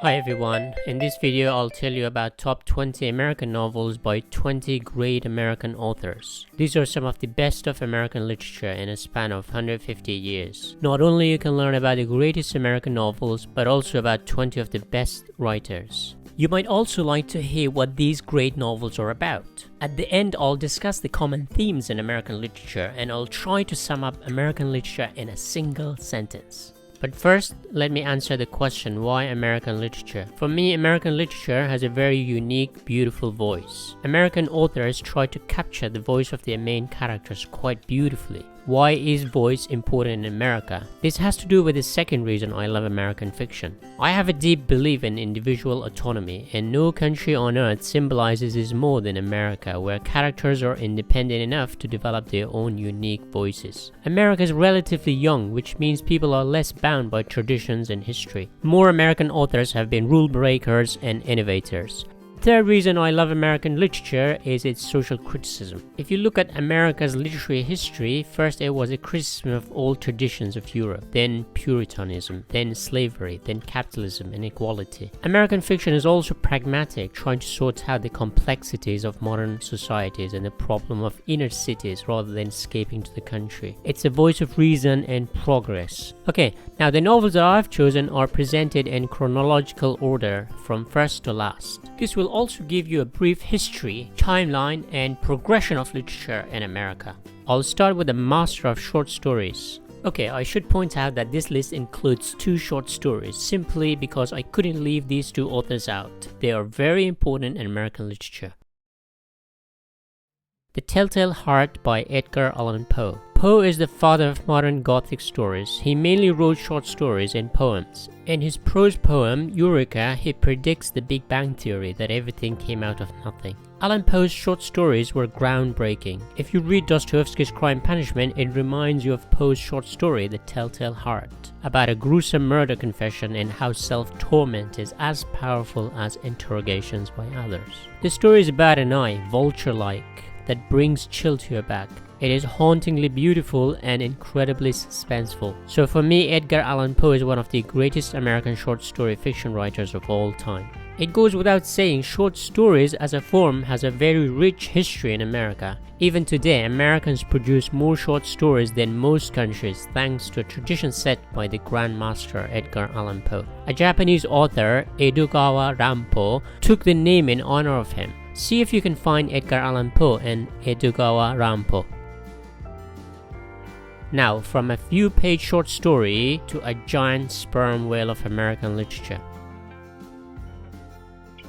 Hi everyone, in this video I'll tell you about top 20 American novels by 20 great American authors. These are some of the best of American literature in a span of 150 years. Not only you can learn about the greatest American novels, but also about 20 of the best writers. You might also like to hear what these great novels are about. At the end, I'll discuss the common themes in American literature and I'll try to sum up American literature in a single sentence. But first, let me answer the question, why American literature? For me, American literature has a very unique, beautiful voice. American authors try to capture the voice of their main characters quite beautifully. Why is voice important in America? This has to do with the second reason I love American fiction. I have a deep belief in individual autonomy, and no country on earth symbolizes this more than America, where characters are independent enough to develop their own unique voices. America is relatively young, which means people are less bound by traditions and history. More American authors have been rule breakers and innovators. The third reason I love American literature is its social criticism. If you look at America's literary history, first it was a criticism of all traditions of Europe, then Puritanism, then slavery, then capitalism and equality. American fiction is also pragmatic, trying to sort out the complexities of modern societies and the problem of inner cities rather than escaping to the country. It's a voice of reason and progress. Okay, now the novels that I've chosen are presented in chronological order from first to last. This will also give you a brief history, timeline, and progression of literature in America. I'll start with the master of short stories. Okay, I should point out that this list includes 2 short stories, simply because I couldn't leave these 2 authors out. They are very important in American literature. The Telltale Heart by Edgar Allan Poe. Poe is the father of modern Gothic stories. He mainly wrote short stories and poems. In his prose poem, Eureka, he predicts the Big Bang Theory, that everything came out of nothing. Allan Poe's short stories were groundbreaking. If you read Dostoevsky's Crime Punishment, it reminds you of Poe's short story, The Telltale Heart, about a gruesome murder confession and how self-torment is as powerful as interrogations by others. The story is about an eye, vulture-like, that brings chill to your back. It is hauntingly beautiful and incredibly suspenseful. So for me, Edgar Allan Poe is one of the greatest American short story fiction writers of all time. It goes without saying, short stories as a form has a very rich history in America. Even today, Americans produce more short stories than most countries thanks to a tradition set by the Grand Master Edgar Allan Poe. A Japanese author, Edgar Allan Poe, took the name in honor of him. See if you can find Edgar Allan Poe and Edgar Allan Poe. Now, from a few-page short story to a giant sperm whale of American literature.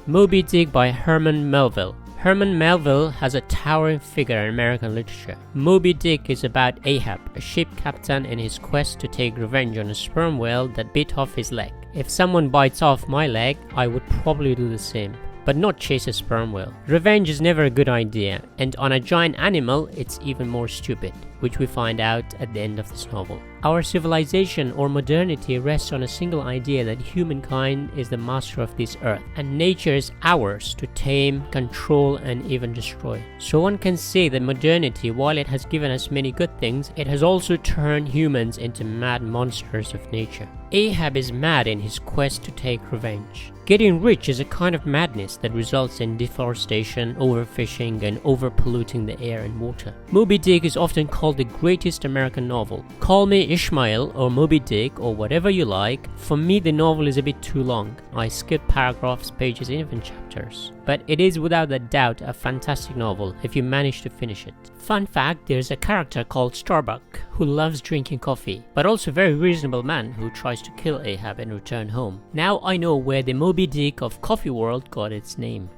Moby Dick by Herman Melville. Herman Melville has a towering figure in American literature. Moby Dick is about Ahab, a ship captain in his quest to take revenge on a sperm whale that bit off his leg. If someone bites off my leg, I would probably do the same, but not chase a sperm whale. Revenge is never a good idea, and on a giant animal, it's even more stupid, which we find out at the end of this novel. Our civilization or modernity rests on a single idea that humankind is the master of this earth, and nature is ours to tame, control, and even destroy. So one can say that modernity, while it has given us many good things, it has also turned humans into mad monsters of nature. Ahab is mad in his quest to take revenge. Getting rich is a kind of madness that results in deforestation, overfishing, and overpolluting the air and water. Moby Dick is often called the greatest American novel. Call me Ishmael or Moby Dick or whatever you like. For me, the novel is a bit too long. I skip paragraphs, pages, and even chapters. But it is without a doubt a fantastic novel if you manage to finish it. Fun fact, there's a character called Starbuck who loves drinking coffee, but also a very reasonable man who tries to kill Ahab and return home. Now I know where the Moby Dick of Coffee World got its name.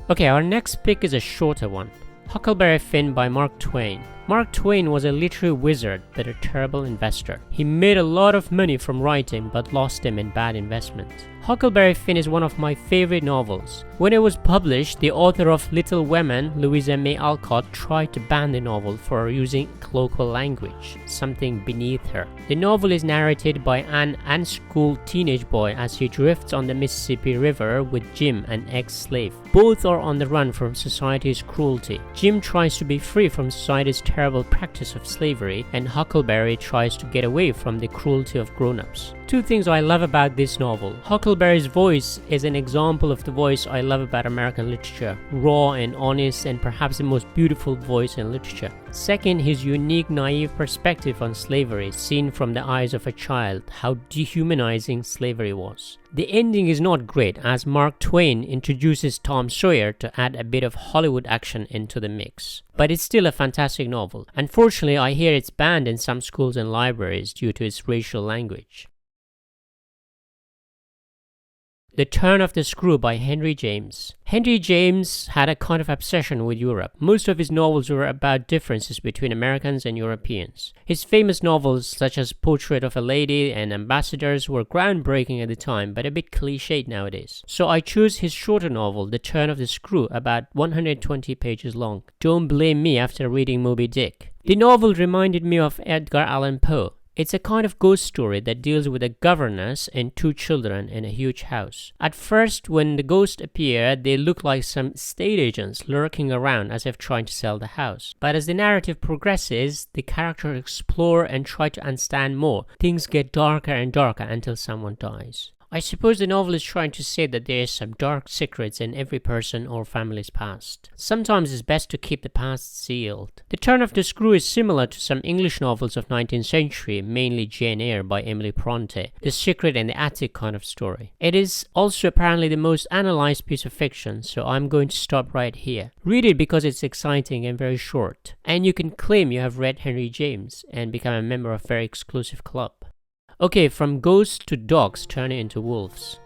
Okay, our next pick is a shorter one. Huckleberry Finn by Mark Twain. Mark Twain was a literary wizard but a terrible investor. He made a lot of money from writing but lost them in bad investments. Huckleberry Finn is one of my favorite novels. When it was published, the author of Little Women, Louisa May Alcott, tried to ban the novel for using colloquial language, something beneath her. The novel is narrated by an unschooled teenage boy as he drifts on the Mississippi River with Jim, an ex-slave. Both are on the run from society's cruelty. Jim tries to be free from society's terrible practice of slavery, and Huckleberry tries to get away from the cruelty of grown-ups. Two things I love about this novel. Huckleberry's voice is an example of the voice I love about American literature, raw and honest, and perhaps the most beautiful voice in literature. Second, his unique naive perspective on slavery, seen from the eyes of a child, how dehumanizing slavery was. The ending is not great, as Mark Twain introduces Tom Sawyer to add a bit of Hollywood action into the mix. But it's still a fantastic novel. Unfortunately, I hear it's banned in some schools and libraries due to its racial language. The Turn of the Screw by Henry James. Henry James had a kind of obsession with Europe. Most of his novels were about differences between Americans and Europeans. His famous novels such as Portrait of a Lady and Ambassadors were groundbreaking at the time, but a bit cliched nowadays. So I chose his shorter novel, The Turn of the Screw, about 120 pages long. Don't blame me after reading Moby Dick. The novel reminded me of Edgar Allan Poe. It's a kind of ghost story that deals with a governess and two children in a huge house. At first, when the ghosts appear, they look like some estate agents lurking around as if trying to sell the house. But as the narrative progresses, the characters explore and try to understand more. Things get darker and darker until someone dies. I suppose the novel is trying to say that there is some dark secrets in every person or family's past. Sometimes it's best to keep the past sealed. The Turn of the Screw is similar to some English novels of 19th century, mainly Jane Eyre by Emily Bronte, the secret in the attic kind of story. It is also apparently the most analyzed piece of fiction, so I'm going to stop right here. Read it because it's exciting and very short, and you can claim you have read Henry James and become a member of a very exclusive club. Okay, from ghosts to dogs turning into wolves.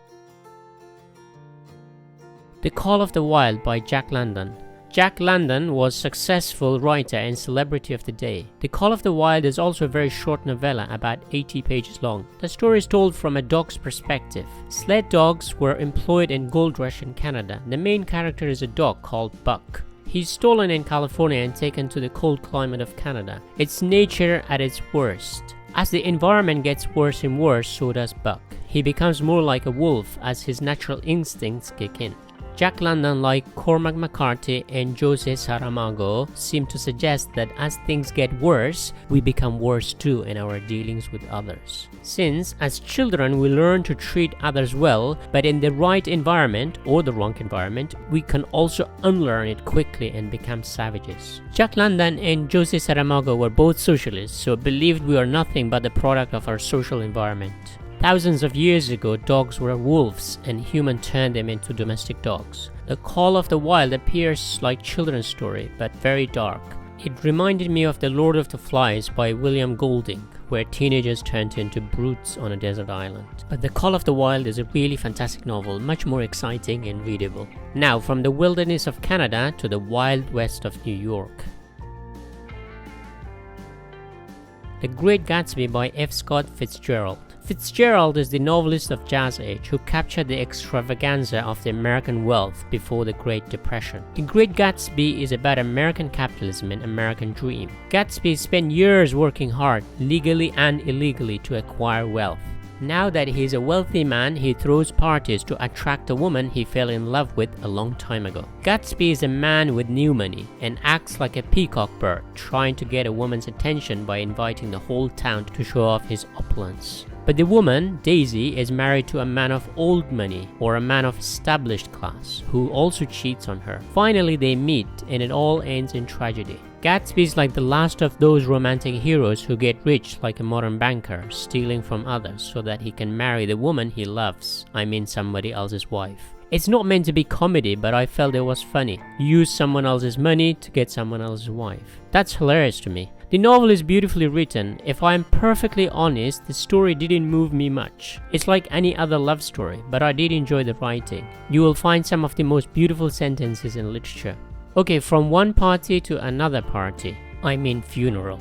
The Call of the Wild by Jack London. Jack London was a successful writer and celebrity of the day. The Call of the Wild is also a very short novella, about 80 pages long. The story is told from a dog's perspective. Sled dogs were employed in gold rush in Canada. The main character is a dog called Buck. He's stolen in California and taken to the cold climate of Canada. It's nature at its worst. As the environment gets worse and worse, so does Buck. He becomes more like a wolf as his natural instincts kick in. Jack London, like Cormac McCarthy and Jose Saramago, seem to suggest that as things get worse, we become worse too in our dealings with others. Since, as children, we learn to treat others well, but in the right environment or the wrong environment, we can also unlearn it quickly and become savages. Jack London and Jose Saramago were both socialists, so believed we are nothing but the product of our social environment. Thousands of years ago, dogs were wolves and humans turned them into domestic dogs. The Call of the Wild appears like children's story, but very dark. It reminded me of The Lord of the Flies by William Golding, where teenagers turned into brutes on a desert island. But The Call of the Wild is a really fantastic novel, much more exciting and readable. Now, from the wilderness of Canada to the wild west of New York. The Great Gatsby by F. Scott Fitzgerald. Fitzgerald is the novelist of Jazz Age who captured the extravaganza of the American wealth before the Great Depression. The Great Gatsby is about American capitalism and American dream. Gatsby spent years working hard, legally and illegally, to acquire wealth. Now that he is a wealthy man, he throws parties to attract a woman he fell in love with a long time ago. Gatsby is a man with new money and acts like a peacock bird, trying to get a woman's attention by inviting the whole town to show off his opulence. But the woman, Daisy, is married to a man of old money, or a man of established class, who also cheats on her. Finally, they meet, and it all ends in tragedy. Gatsby is like the last of those romantic heroes who get rich like a modern banker, stealing from others so that he can marry the woman he loves, I mean somebody else's wife. It's not meant to be comedy, but I felt it was funny. Use someone else's money to get someone else's wife. That's hilarious to me. The novel is beautifully written. If I'm perfectly honest, the story didn't move me much. It's like any other love story, but I did enjoy the writing. You will find some of the most beautiful sentences in literature. Okay, from one party to another party. I mean funeral.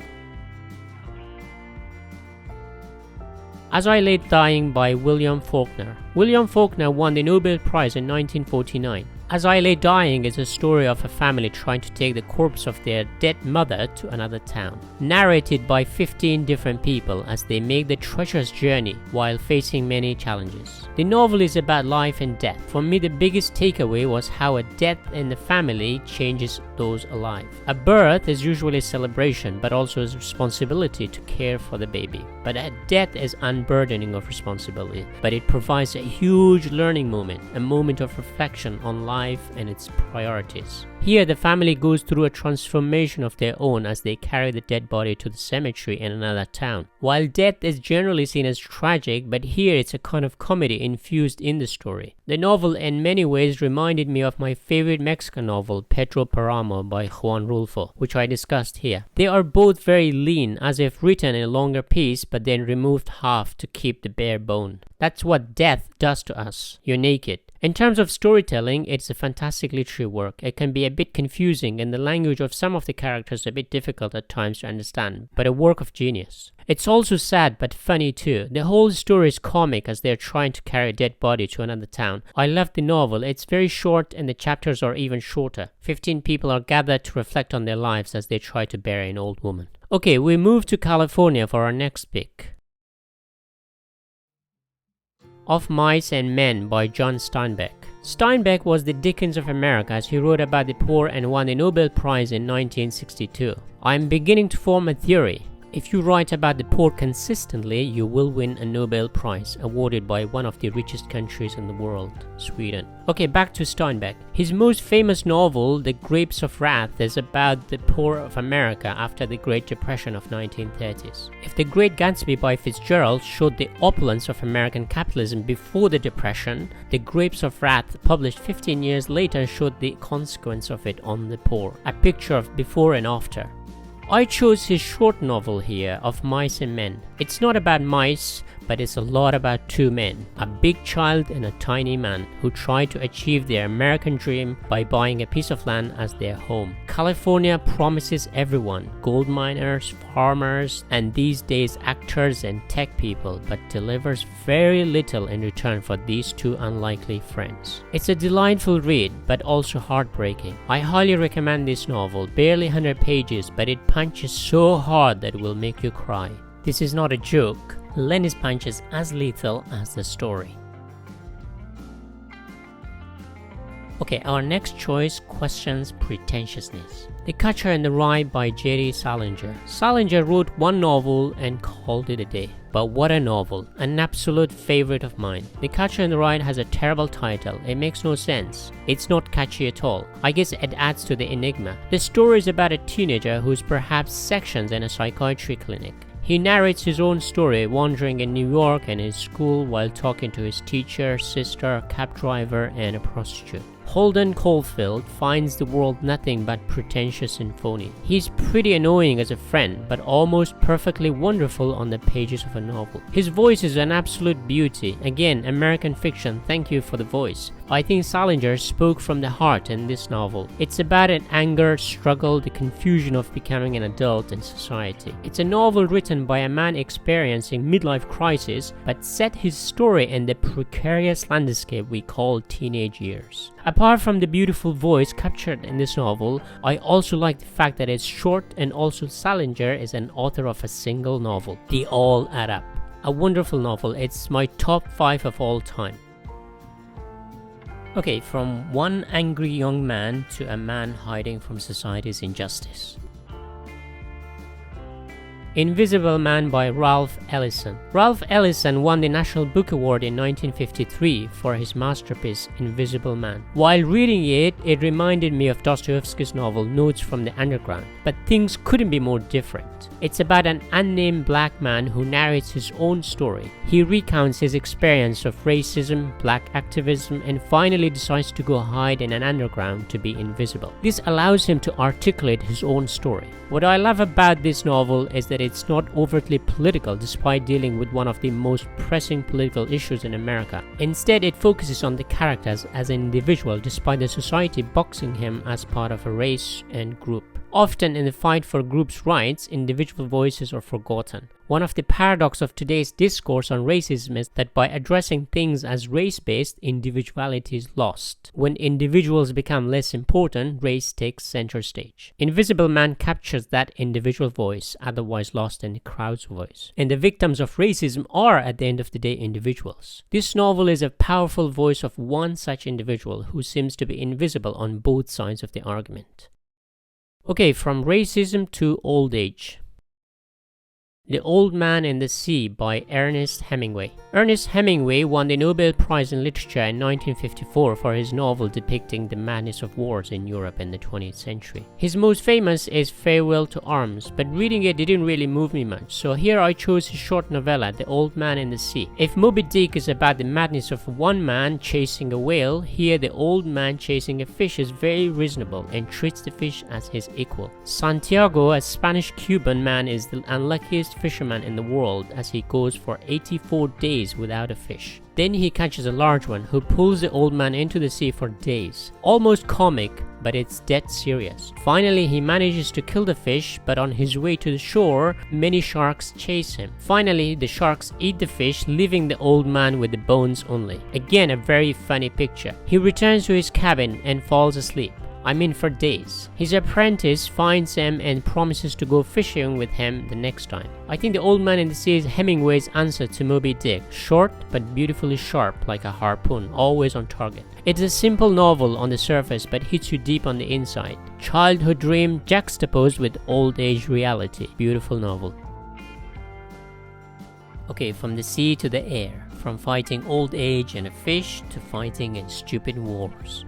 As I Lay Dying by William Faulkner. William Faulkner won the Nobel Prize in 1949. As I Lay Dying is a story of a family trying to take the corpse of their dead mother to another town, narrated by 15 different people as they make the treacherous journey while facing many challenges. The novel is about life and death. For me, the biggest takeaway was how a death in the family changes those alive. A birth is usually a celebration, but also a responsibility to care for the baby. But a death is unburdening of responsibility, but it provides a huge learning moment, a moment of reflection on life and its priorities. Here, the family goes through a transformation of their own as they carry the dead body to the cemetery in another town. While death is generally seen as tragic, but here it's a kind of comedy infused in the story. The novel in many ways reminded me of my favorite Mexican novel, Pedro Paramo by Juan Rulfo, which I discussed here. They are both very lean, as if written in a longer piece, but then removed half to keep the bare bone. That's what death does to us. You're naked. In terms of storytelling, it's a fantastic literary work. It can be a bit confusing and the language of some of the characters a bit difficult at times to understand, but a work of genius. It's also sad but funny too. The whole story is comic as they're trying to carry a dead body to another town. I love the novel. It's very short and the chapters are even shorter. 15 people are gathered to reflect on their lives as they try to bury an old woman. Okay, we move to California for our next pick. Of Mice and Men by John Steinbeck. Steinbeck was the Dickens of America as he wrote about the poor and won the Nobel Prize in 1962. I am beginning to form a theory. If you write about the poor consistently, you will win a Nobel Prize awarded by one of the richest countries in the world, Sweden. Okay, back to Steinbeck. His most famous novel, The Grapes of Wrath, is about the poor of America after the Great Depression of 1930s. If The Great Gatsby by Fitzgerald showed the opulence of American capitalism before the Depression, The Grapes of Wrath, published 15 years later, showed the consequence of it on the poor. A picture of before and after. I chose his short novel here, Of Mice and Men. It's not about mice, but it's a lot about two men, a big child and a tiny man, who try to achieve their American dream by buying a piece of land as their home. California promises everyone, gold miners, farmers, and these days actors and tech people, but delivers very little in return for these two unlikely friends. It's a delightful read, but also heartbreaking. I highly recommend this novel, barely 100 pages, but it punches so hard that it will make you cry. This is not a joke. Lenny's punch is as lethal as the story. Okay, our next choice questions pretentiousness. The Catcher in the Rye by J.D. Salinger. Salinger wrote one novel and called it a day. But what a novel, an absolute favorite of mine. The Catcher in the Rye has a terrible title. It makes no sense. It's not catchy at all. I guess it adds to the enigma. The story is about a teenager who's perhaps sections in a psychiatry clinic. He narrates his own story, wandering in New York and his school while talking to his teacher, sister, cab driver, and a prostitute. Holden Caulfield finds the world nothing but pretentious and phony. He's pretty annoying as a friend, but almost perfectly wonderful on the pages of a novel. His voice is an absolute beauty. Again, American fiction, thank you for the voice. I think Salinger spoke from the heart in this novel. It's about an anger, struggle, the confusion of becoming an adult in society. It's a novel written by a man experiencing midlife crisis, but set his story in the precarious landscape we call teenage years. Apart from the beautiful voice captured in this novel, I also like the fact that it's short and also Salinger is an author of a single novel. They all add up. A wonderful novel. It's my top 5 of all time. Okay, from one angry young man to a man hiding from society's injustice. Invisible Man by Ralph Ellison. Ralph Ellison won the National Book Award in 1953 for his masterpiece Invisible Man. While reading it, it reminded me of Dostoevsky's novel Notes from the Underground, but things couldn't be more different. It's about an unnamed black man who narrates his own story. He recounts his experience of racism, black activism, and finally decides to go hide in an underground to be invisible. This allows him to articulate his own story. What I love about this novel is that it's not overtly political despite dealing with one of the most pressing political issues in America. Instead, it focuses on the characters as an individual despite the society boxing him as part of a race and group. Often in the fight for groups' rights, individual voices are forgotten. One of the paradoxes of today's discourse on racism is that by addressing things as race-based, individuality is lost. When individuals become less important, race takes center stage. Invisible Man captures that individual voice, otherwise lost in the crowd's voice. And the victims of racism are, at the end of the day, individuals. This novel is a powerful voice of one such individual who seems to be invisible on both sides of the argument. Okay, from racism to old age. The Old Man and the Sea by Ernest Hemingway. Ernest Hemingway won the Nobel Prize in Literature in 1954 for his novel depicting the madness of wars in Europe in the 20th century. His most famous is Farewell to Arms, but reading it didn't really move me much, so here I chose his short novella, The Old Man and the Sea. If Moby Dick is about the madness of one man chasing a whale, here the old man chasing a fish is very reasonable and treats the fish as his equal. Santiago, a Spanish-Cuban man, is the unluckiest fisherman in the world as he goes for 84 days without a fish. Then he catches a large one who pulls the old man into the sea for days. Almost comic, but it's dead serious. Finally, he manages to kill the fish, but on his way to the shore, many sharks chase him. Finally, the sharks eat the fish, leaving the old man with the bones only. Again, a very funny picture. He returns to his cabin and falls asleep. For days. His apprentice finds him and promises to go fishing with him the next time. I think The Old Man in the Sea is Hemingway's answer to Moby Dick. Short but beautifully sharp like a harpoon, always on target. It's a simple novel on the surface but hits you deep on the inside. Childhood dream juxtaposed with old age reality. Beautiful novel. Okay, from the sea to the air. From fighting old age and a fish to fighting in stupid wars.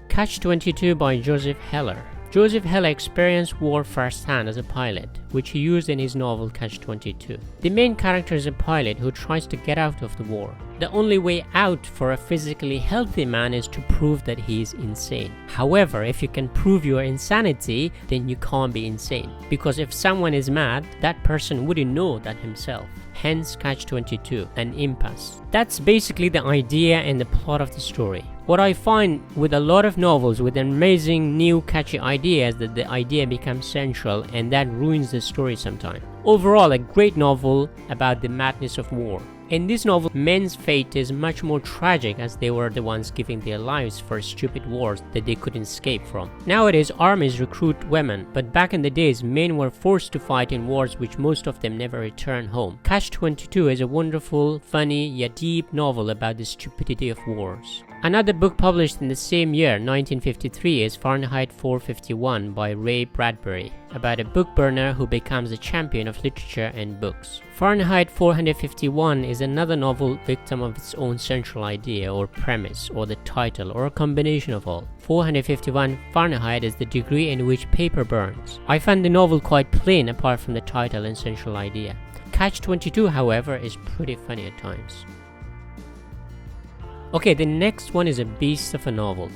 Catch-22 by Joseph Heller. Joseph Heller experienced war firsthand as a pilot, which he used in his novel Catch-22. The main character is a pilot who tries to get out of the war. The only way out for a physically healthy man is to prove that he is insane. However, if you can prove your insanity, then you can't be insane. Because if someone is mad, that person wouldn't know that himself. Hence Catch-22, an impasse. That's basically the idea and the plot of the story. What I find with a lot of novels with amazing new catchy ideas that the idea becomes central and that ruins the story sometimes. Overall, a great novel about the madness of war. In this novel, men's fate is much more tragic as they were the ones giving their lives for stupid wars that they couldn't escape from. Nowadays, armies recruit women, but back in the days, men were forced to fight in wars which most of them never return home. Catch-22 is a wonderful, funny, yet deep novel about the stupidity of wars. Another book published in the same year, 1953, is Fahrenheit 451 by Ray Bradbury, about a book burner who becomes a champion of literature and books. Fahrenheit 451 is another novel victim of its own central idea or premise or the title or a combination of all. 451 Fahrenheit is the degree in which paper burns. I find the novel quite plain apart from the title and central idea. Catch-22, however, is pretty funny at times. Okay, the next one is a beast of a novel.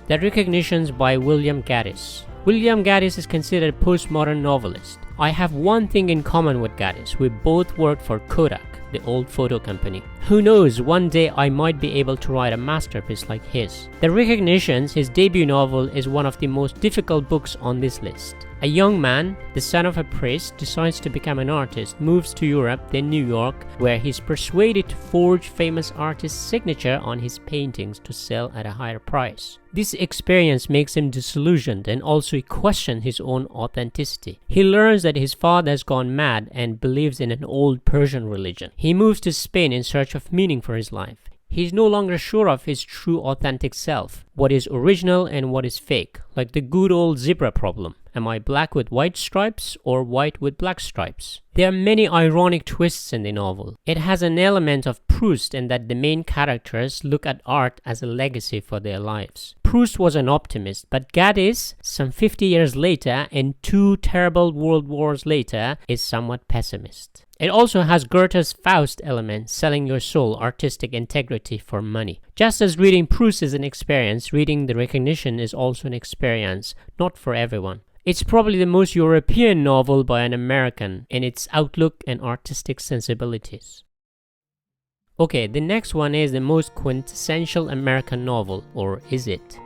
The Recognitions by William Gaddis. William Gaddis is considered a postmodern novelist. I have one thing in common with Gaddis. We both worked for Kodak, the old photo company. Who knows, one day I might be able to write a masterpiece like his. The Recognitions, his debut novel, is one of the most difficult books on this list. A young man, the son of a priest, decides to become an artist, moves to Europe, then New York, where he's persuaded to forge famous artists' signature on his paintings to sell at a higher price. This experience makes him disillusioned and also question his own authenticity. He learns that his father has gone mad and believes in an old Persian religion. He moves to Spain in search of meaning for his life. He's no longer sure of his true authentic self, what is original and what is fake, like the good old zebra problem. Am I black with white stripes or white with black stripes? There are many ironic twists in the novel. It has an element of Proust in that the main characters look at art as a legacy for their lives. Proust was an optimist, but Gaddis, some 50 years later and 2 terrible world wars later, is somewhat pessimist. It also has Goethe's Faust element, selling your soul, artistic integrity for money. Just as reading Proust is an experience, reading The Recognition is also an experience, not for everyone. It's probably the most European novel by an American in its outlook and artistic sensibilities. Okay, the next one is the most quintessential American novel, or is it?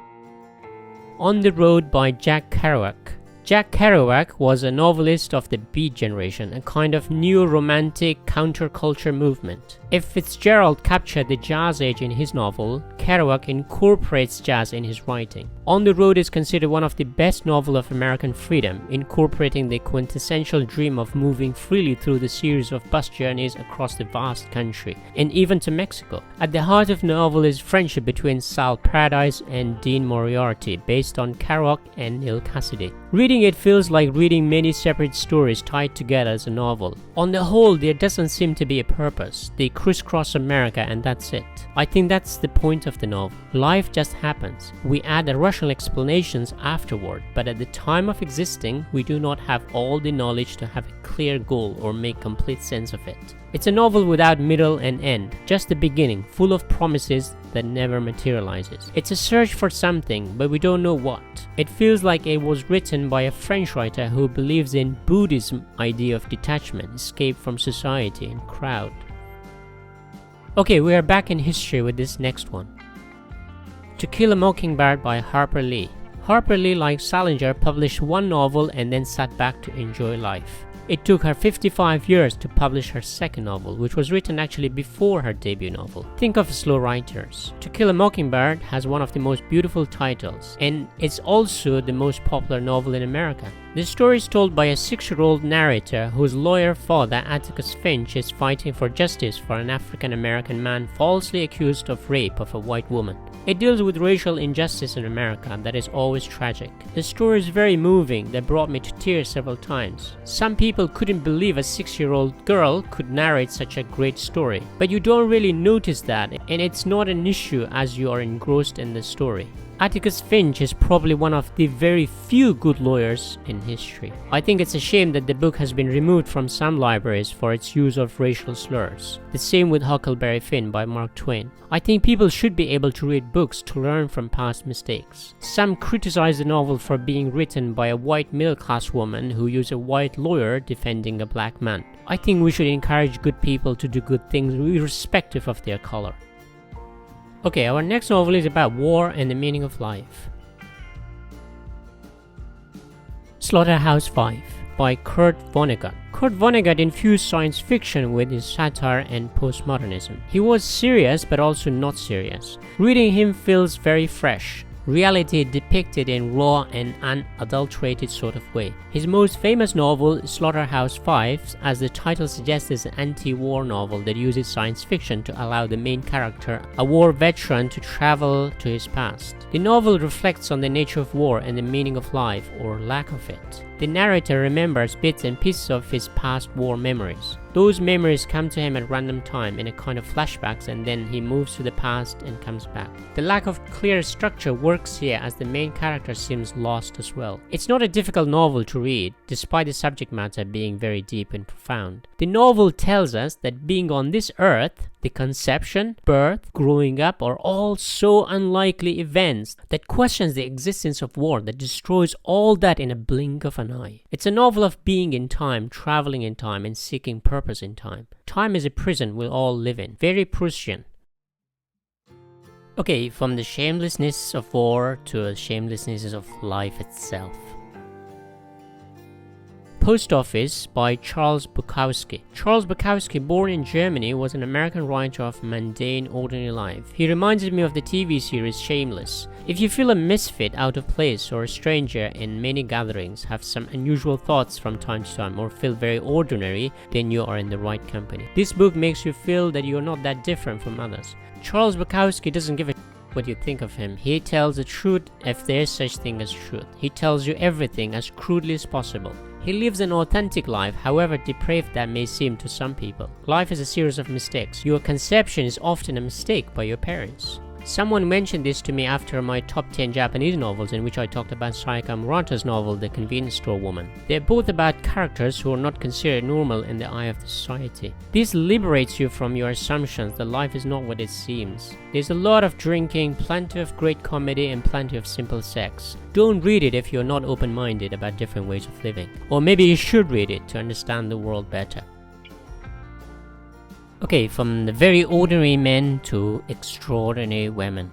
On the Road by Jack Kerouac. Jack Kerouac was a novelist of the Beat generation, a kind of new romantic counterculture movement. If Fitzgerald captured the jazz age in his novel, Kerouac incorporates jazz in his writing. On the Road is considered one of the best novels of American freedom, incorporating the quintessential dream of moving freely through the series of bus journeys across the vast country, and even to Mexico. At the heart of the novel is friendship between Sal Paradise and Dean Moriarty, based on Kerouac and Neil Cassidy. Reading it feels like reading many separate stories tied together as a novel. On the whole, there doesn't seem to be a purpose. They crisscross America and that's it. I think that's the point of the novel. Life just happens. We add rational explanations afterward, but at the time of existing, we do not have all the knowledge to have a clear goal or make complete sense of it. It's a novel without middle and end, just the beginning, full of promises that never materializes. It's a search for something, but we don't know what. It feels like it was written by a French writer who believes in Buddhism idea of detachment, escape from society and crowd. Okay, we are back in history with this next one. To Kill a Mockingbird by Harper Lee. Harper Lee, like Salinger, published one novel and then sat back to enjoy life. It took her 55 years to publish her second novel, which was written actually before her debut novel. Think of slow writers. To Kill a Mockingbird has one of the most beautiful titles, and it's also the most popular novel in America. The story is told by a 6-year-old narrator whose lawyer father, Atticus Finch, is fighting for justice for an African-American man falsely accused of rape of a white woman. It deals with racial injustice in America that is always tragic. The story is very moving that brought me to tears several times. Some people couldn't believe a 6-year-old girl could narrate such a great story, but you don't really notice that, and it's not an issue as you are engrossed in the story. Atticus Finch is probably one of the very few good lawyers in history. I think it's a shame that the book has been removed from some libraries for its use of racial slurs. The same with Huckleberry Finn by Mark Twain. I think people should be able to read books to learn from past mistakes. Some criticize the novel for being written by a white middle-class woman who used a white lawyer defending a black man. I think we should encourage good people to do good things irrespective of their color. Okay, our next novel is about war and the meaning of life. Slaughterhouse-Five by Kurt Vonnegut. Kurt Vonnegut infused science fiction with his satire and postmodernism. He was serious but also not serious. Reading him feels very fresh. Reality depicted in raw and unadulterated sort of way. His most famous novel, Slaughterhouse-Five, as the title suggests, is an anti-war novel that uses science fiction to allow the main character, a war veteran, to travel to his past. The novel reflects on the nature of war and the meaning of life, or lack of it. The narrator remembers bits and pieces of his past war memories. Those memories come to him at random time in a kind of flashbacks, and then he moves to the past and comes back. The lack of clear structure works here as the main character seems lost as well. It's not a difficult novel to read, despite the subject matter being very deep and profound. The novel tells us that being on this earth, the conception, birth, growing up are all so unlikely events that questions the existence of war, that destroys all that in a blink of an eye. It's a novel of being in time, traveling in time, and seeking purpose in time. Time is a prison we all live in. Very Prussian. Okay, from the shamelessness of war to the shamelessness of life itself. Post Office by Charles Bukowski. Charles Bukowski, born in Germany, was an American writer of mundane, ordinary life. He reminded me of the TV series Shameless. If you feel a misfit, out of place, or a stranger in many gatherings, have some unusual thoughts from time to time, or feel very ordinary, then you are in the right company. This book makes you feel that you are not that different from others. Charles Bukowski doesn't give a what you think of him. He tells the truth if there is such thing as truth. He tells you everything as crudely as possible. He lives an authentic life, however depraved that may seem to some people. Life is a series of mistakes. Your conception is often a mistake by your parents. Someone mentioned this to me after my top 10 Japanese novels, in which I talked about Saika Murata's novel, The Convenience Store Woman. They're both about characters who are not considered normal in the eye of the society. This liberates you from your assumptions that life is not what it seems. There's a lot of drinking, plenty of great comedy, and plenty of simple sex. Don't read it if you're not open-minded about different ways of living. Or maybe you should read it to understand the world better. Okay, from the very ordinary men to extraordinary women.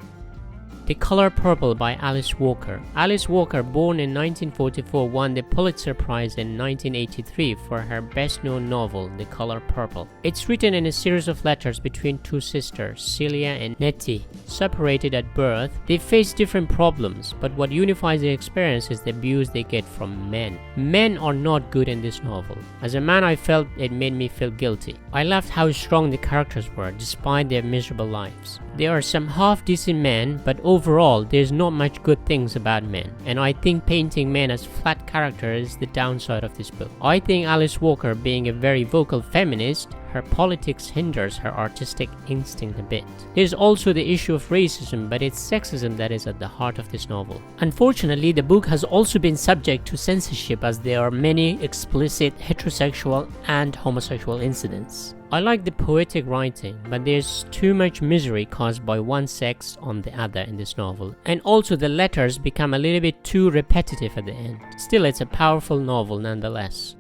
The Color Purple by Alice Walker. Alice Walker, born in 1944, won the Pulitzer Prize in 1983 for her best-known novel, The Color Purple. It's written in a series of letters between two sisters, Celia and Nettie. Separated at birth, they face different problems, but what unifies their experience is the abuse they get from men. Men are not good in this novel. As a man, I felt it made me feel guilty. I loved how strong the characters were, despite their miserable lives. There are some half-decent men, but overall, there's not much good things about men, and I think painting men as flat characters is the downside of this book. I think Alice Walker, being a very vocal feminist, her politics hinders her artistic instinct a bit. There's also the issue of racism, but it's sexism that is at the heart of this novel. Unfortunately, the book has also been subject to censorship as there are many explicit heterosexual and homosexual incidents. I like the poetic writing, but there's too much misery caused by one sex on the other in this novel, and also the letters become a little bit too repetitive at the end. Still, it's a powerful novel nonetheless.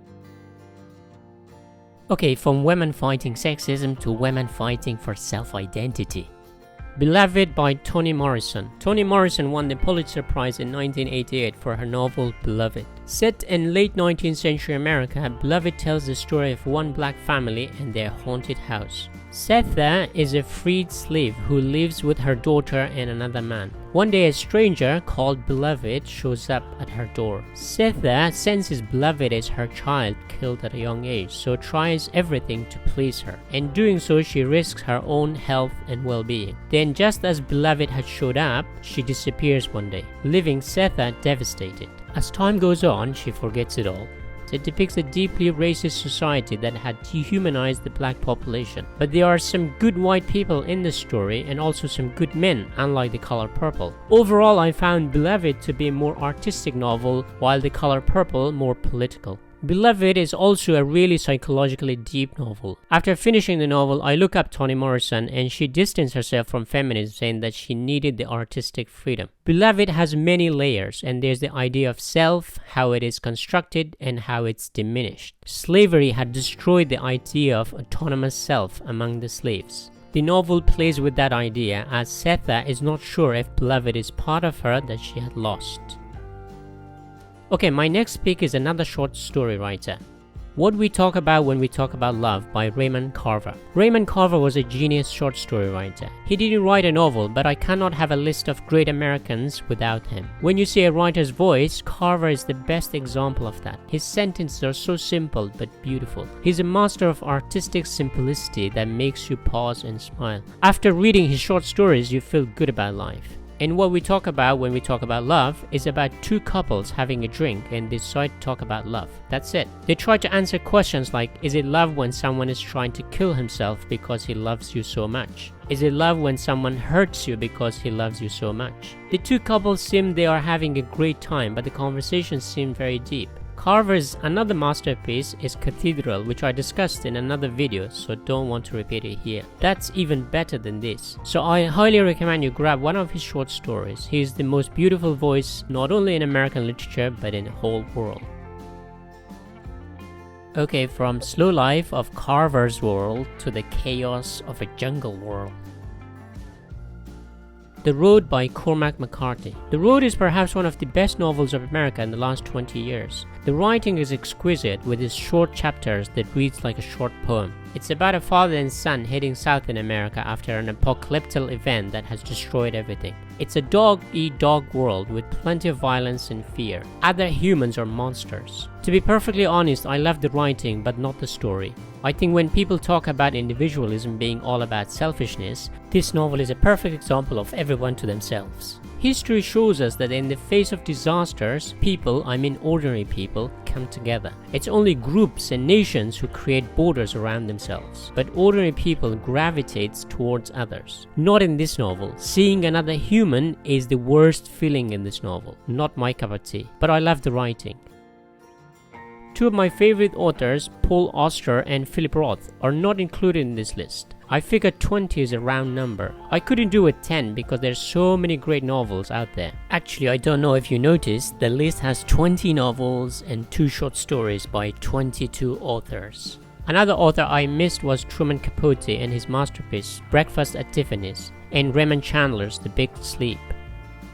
Okay, from women fighting sexism to women fighting for self-identity. Beloved by Toni Morrison. Toni Morrison won the Pulitzer Prize in 1988 for her novel Beloved. Set in late 19th century America, Beloved tells the story of one black family and their haunted house. Setha is a freed slave who lives with her daughter and another man. One day a stranger called Beloved shows up at her door. Setha senses Beloved is her child killed at a young age, so tries everything to please her. In doing so, she risks her own health and well-being. Then just as Beloved had showed up, she disappears one day, leaving Setha devastated. As time goes on, she forgets it all. It depicts a deeply racist society that had dehumanized the black population. But there are some good white people in the story and also some good men, unlike The Color Purple. Overall, I found Beloved to be a more artistic novel, while The Color Purple more political. Beloved is also a really psychologically deep novel. After finishing the novel, I look up Toni Morrison and she distanced herself from feminism, saying that she needed the artistic freedom. Beloved has many layers, and there's the idea of self, how it is constructed, and how it's diminished. Slavery had destroyed the idea of autonomous self among the slaves. The novel plays with that idea, as Setha is not sure if Beloved is part of her that she had lost. Okay, my next pick is another short story writer. What We Talk About When We Talk About Love by Raymond Carver. Raymond Carver was a genius short story writer. He didn't write a novel, but I cannot have a list of great Americans without him. When you see a writer's voice, Carver is the best example of that. His sentences are so simple but beautiful. He's a master of artistic simplicity that makes you pause and smile. After reading his short stories, you feel good about life. And what we talk about when we talk about love is about two couples having a drink and decide to talk about love. That's it. They try to answer questions like, is it love when someone is trying to kill himself because he loves you so much? Is it love when someone hurts you because he loves you so much? The two couples seem they are having a great time, but the conversations seem very deep. Carver's another masterpiece is Cathedral, which I discussed in another video, so don't want to repeat it here. That's even better than this. So I highly recommend you grab one of his short stories. He is the most beautiful voice not only in American literature but in the whole world. Okay, from slow life of Carver's world to the chaos of a jungle world. The Road by Cormac McCarthy. The Road is perhaps one of the best novels of America in the last 20 years. The writing is exquisite with its short chapters that reads like a short poem. It's about a father and son heading south in America after an apocalyptic event that has destroyed everything. It's a dog-eat-dog world with plenty of violence and fear. Other humans are monsters. To be perfectly honest, I love the writing but not the story. I think when people talk about individualism being all about selfishness, this novel is a perfect example of everyone to themselves. History shows us that in the face of disasters, people, I mean ordinary people, come together. It's only groups and nations who create borders around themselves. But ordinary people gravitates towards others. Not in this novel. Seeing another human is the worst feeling in this novel. Not my cup of tea. But I love the writing. Two of my favorite authors, Paul Auster and Philip Roth, are not included in this list. I figured 20 is a round number. I couldn't do it 10 because there's so many great novels out there. Actually, I don't know if you noticed, the list has 20 novels and 2 short stories by 22 authors. Another author I missed was Truman Capote and his masterpiece, Breakfast at Tiffany's, and Raymond Chandler's The Big Sleep.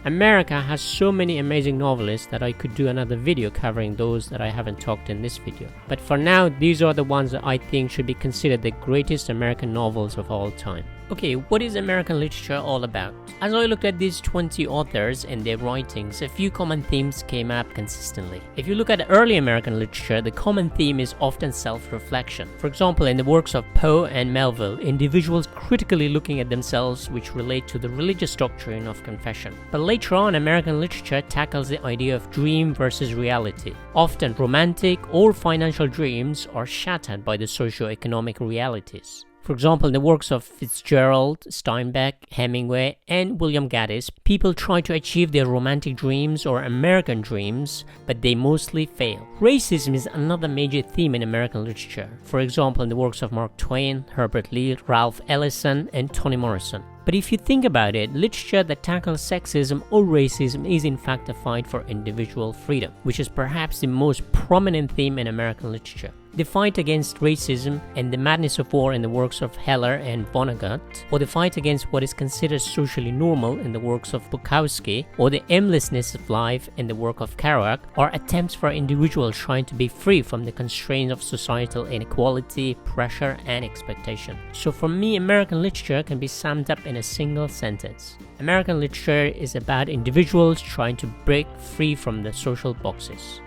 America has so many amazing novelists that I could do another video covering those that I haven't talked in this video. But for now, these are the ones that I think should be considered the greatest American novels of all time. Okay, what is American literature all about? As I looked at these 20 authors and their writings, a few common themes came up consistently. If you look at early American literature, the common theme is often self-reflection. For example, in the works of Poe and Melville, individuals critically looking at themselves which relate to the religious doctrine of confession. But later on, American literature tackles the idea of dream versus reality. Often, romantic or financial dreams are shattered by the socio-economic realities. For example, in the works of Fitzgerald, Steinbeck, Hemingway, and William Gaddis, people try to achieve their romantic dreams or American dreams, but they mostly fail. Racism is another major theme in American literature. For example, in the works of Mark Twain, Harper Lee, Ralph Ellison, and Toni Morrison. But if you think about it, literature that tackles sexism or racism is in fact a fight for individual freedom, which is perhaps the most prominent theme in American literature. The fight against racism and the madness of war in the works of Heller and Vonnegut, or the fight against what is considered socially normal in the works of Bukowski, or the aimlessness of life in the work of Kerouac, are attempts for individuals trying to be free from the constraints of societal inequality, pressure, and expectation. So for me, American literature can be summed up in a single sentence. American literature is about individuals trying to break free from the social boxes.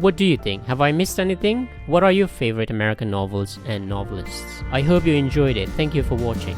What do you think? Have I missed anything? What are your favorite American novels and novelists? I hope you enjoyed it. Thank you for watching.